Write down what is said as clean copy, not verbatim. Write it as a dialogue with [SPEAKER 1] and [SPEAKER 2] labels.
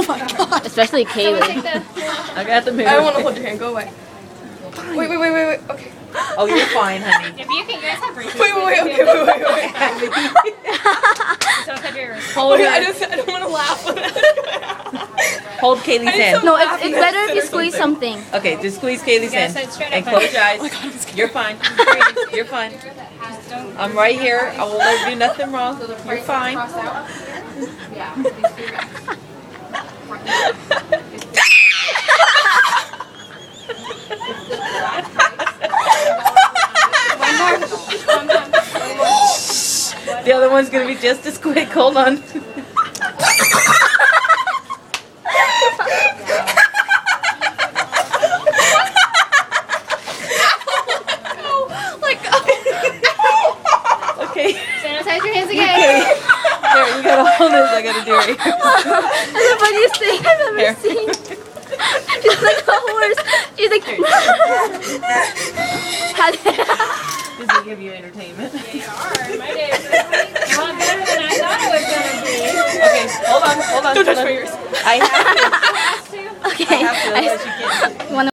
[SPEAKER 1] my god.
[SPEAKER 2] Especially
[SPEAKER 3] Someone take
[SPEAKER 2] Kaylee.
[SPEAKER 3] the.
[SPEAKER 4] I got the mirror.
[SPEAKER 1] I don't want to hold your hand. Go away. Wait. Okay.
[SPEAKER 4] Oh, you're fine, honey.
[SPEAKER 3] If you can, you guys have bracelets.
[SPEAKER 1] Wait. Okay.
[SPEAKER 3] So touch your wrist.
[SPEAKER 4] Hold
[SPEAKER 1] Okay,
[SPEAKER 4] her.
[SPEAKER 1] I don't want to laugh.
[SPEAKER 4] Hold Kaylee's hand.
[SPEAKER 2] No, it's better if you squeeze something.
[SPEAKER 4] Okay, just squeeze Kaylee's
[SPEAKER 3] Yeah,
[SPEAKER 4] hand.
[SPEAKER 3] sit straight
[SPEAKER 4] And
[SPEAKER 3] up.
[SPEAKER 4] close your eyes.
[SPEAKER 1] Oh my god, I'm scared.
[SPEAKER 4] You're fine. You're fine. I'm right here. I won't let her do nothing wrong. You're fine. The other one's gonna be just as quick. Hold on. Okay.
[SPEAKER 3] Sanitize your hands again.
[SPEAKER 4] There, you gotta hold this. I gotta do it.
[SPEAKER 2] That's the funniest thing I've ever
[SPEAKER 4] Here.
[SPEAKER 2] seen. She's like a horse. She's like.
[SPEAKER 4] Does it give you entertainment?
[SPEAKER 3] They are. My day is a lot better than I thought it was gonna be.
[SPEAKER 4] Okay, hold on.
[SPEAKER 1] Don't touch my ears.
[SPEAKER 4] I have to.
[SPEAKER 3] Has to.
[SPEAKER 2] Okay.
[SPEAKER 4] I have to, otherwise you can't.
[SPEAKER 2] One